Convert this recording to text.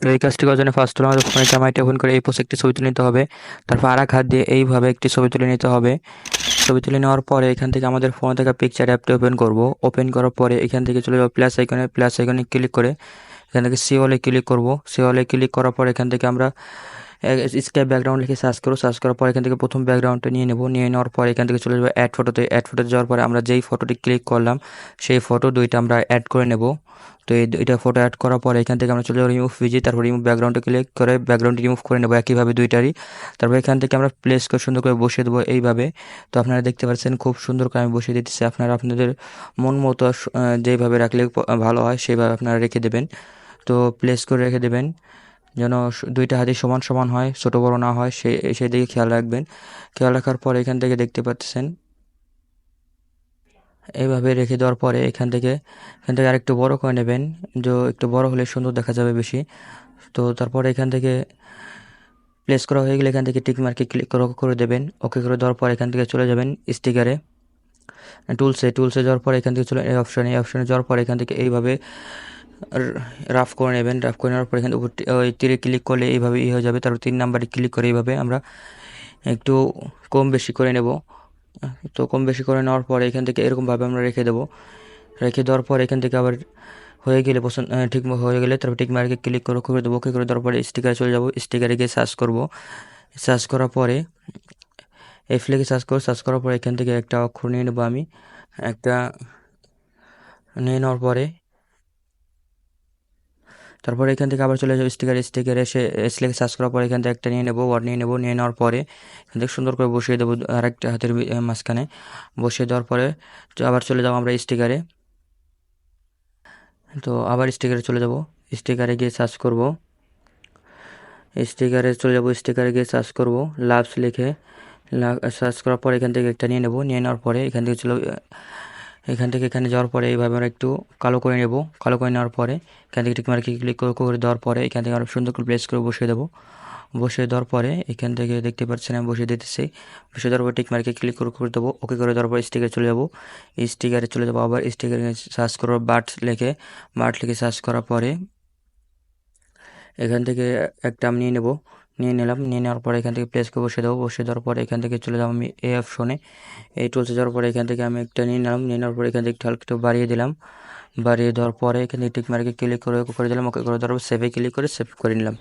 তো এই কাজটি করার জন্য ফার্স্ট হলো আমাদের ফোনের ক্যামেরাটি ওপেন করে এই পোজে একটি ছবি তুলে নিতে হবে। তারপর আরেক হাত দিয়ে এইভাবে একটি ছবি তুলে নিতে হবে। ছবি তুলে নেওয়ার পরে এখান থেকে আমাদের ফোনে থাকা পিকচার অ্যাপটি ওপেন করব। ওপেন করার পরে এখান থেকে চলে যাবো প্লাস আইকনে ক্লিক করে এখান থেকে সি অলে ক্লিক করব। সি অলে ক্লিক করার পর এখান থেকে আমরা স্কেপ ব্যাকগ্রাউন্ড লিখে সার্চ করব। সার্চ করার পর এখান থেকে প্রথম ব্যাকগ্রাউন্ডটা নিয়ে নেব। নিয়ে নেওয়ার পর এখান থেকে চলে যাবো অ্যাড ফটোতে যাওয়ার পরে আমরা যেই ফটোটি ক্লিক করলাম সেই ফটো দুইটা আমরা অ্যাড করে নেব। তো এই দুইটা ফটো অ্যাড করার পরে এখান থেকে আমরা চলে যাবো রিমুভ ভিজি, তারপর রিমুভ ব্যাকগ্রাউন্ডে ক্লিক করে ব্যাকগ্রাউন্ড রিমুভ করে নেবো একইভাবে দুইটারই। তারপর এখান থেকে আমরা প্লেস করে সুন্দর করে বসিয়ে দেবো এইভাবে। তো আপনারা দেখতে পাচ্ছেন খুব সুন্দর করে আমি বসিয়ে দিতেছি। আপনারা আপনাদের মন মতো যেইভাবে রাখলে ভালো হয় সেইভাবে আপনারা রেখে দেবেন। তো প্লেস করে রেখে দেবেন যেন দুইটা হাতই সমান সমান হয়, ছোট বড় না হয়, সেই দিকে খেয়াল রাখবেন। খেয়াল রাখার পর এখান থেকে দেখতে পাচ্ছেন এইভাবে রেখে দেওয়ার পরে এখান থেকে আরেকটু বড় করে নেবেন। যে একটু বড় হলে সুন্দর দেখা যাবে বেশি। তো তারপরে এখান থেকে প্লেস করা হয়ে গেলে এখান থেকে টিক মার্কে ক্লিক করে দেবেন। ওকে করে দেওয়ার পর এখান থেকে চলে যাবেন স্টিকারে, টুলসে যাওয়ার পর এখান থেকে চলে এই অপশনে যাওয়ার পর এখান থেকে এইভাবে রাফ করে নেবেন। রাফ করে নেওয়ার পর এখানে উপর ওই তীরে ক্লিক করলে এইভাবে হয়ে যাবে। তারপর 3 নাম্বারে ক্লিক করে এইভাবে আমরা একটু কম বেশি করে নেব। তো কম বেশি করে নেওয়ার পরে এখান থেকে এরকমভাবে আমরা রেখে দেবো। রেখে দেওয়ার পর এখান থেকে আবার হয়ে গেলে পছন্দ ঠিক হয়ে গেলে তারপর টিক মার্কে ক্লিক করে দেবো। ওকে করে দেওয়ার পরে স্টিকারে চলে যাবো। স্টিকারে গিয়ে সার্চ করব। সার্চ করার পরে লিখে সার্চ করার পরে এখান থেকে একটা অক্ষর নিয়ে নেবো আমি। একটা নিয়ে নেওয়ার পরে তারপরে এখান থেকে আবার চলে যাবো স্টিকারে লিখে সার্চ করার পরে এখান থেকে একটা নিয়ে নেবো, ওয়ার্ড নিয়ে নেবো। নিয়ে নেওয়ার পরে এখান থেকে সুন্দর করে বসিয়ে দেবো আরেকটা হাতের মাঝখানে। বসিয়ে দেওয়ার পরে আবার চলে যাবো আমরা স্টিকারে। তো আবার স্টিকারে চলে যাব। স্টিকারে গিয়ে সার্চ করব। স্টিকারে গিয়ে সার্চ করব লাভস লিখে। সার্চ করার পর এখান থেকে একটা নিয়ে নেব। নিয়ে নেওয়ার পরে এখান থেকে এখানে যাওয়ার পরে এইভাবে আমরা একটু কালো করে নেব। কালো করে নেওয়ার পরে এখান থেকে টিক মার্কে ক্লিক করে দেওয়ার পরে এখান থেকে আমরা সুন্দর করে প্লেস করে বসিয়ে দেবো। বসিয়ে দেওয়ার পরে এখান থেকে দেখতে পাচ্ছেন আমি বসিয়ে দিতেছি। বসিয়ে দেওয়ার পর টিক মার্কে ক্লিক করে দেবো। ওকে করে দেওয়ার পর স্টিকারে চলে যাব। স্টিকারে চলে যাবো আবার স্টিকারে সার্চ করবো বার্ড লিখে সার্চ করার পরে এখান থেকে একটা আমি নিয়ে নেব। নিয়ে নিলাম। নিয়ে নেওয়ার পরে এখান থেকে প্লেস করে বসিয়ে দেবো। বসিয়ে দেওয়ার পরে এখান থেকে চলে যাবো আমি এই অপশনে। এই টুলসে যাওয়ার পরে এখান থেকে আমি একটা নিয়ে নিলাম। নিয়ে নেওয়ার পরে এখান থেকে একটু বাড়িয়ে দিলাম। বাড়িয়ে দেওয়ার পরে এখান থেকে টিক মার্কে ক্লিক করে দিলাম। ওকে করে দেওয়ার পর সেভে ক্লিক করে সেভ করে নিলাম।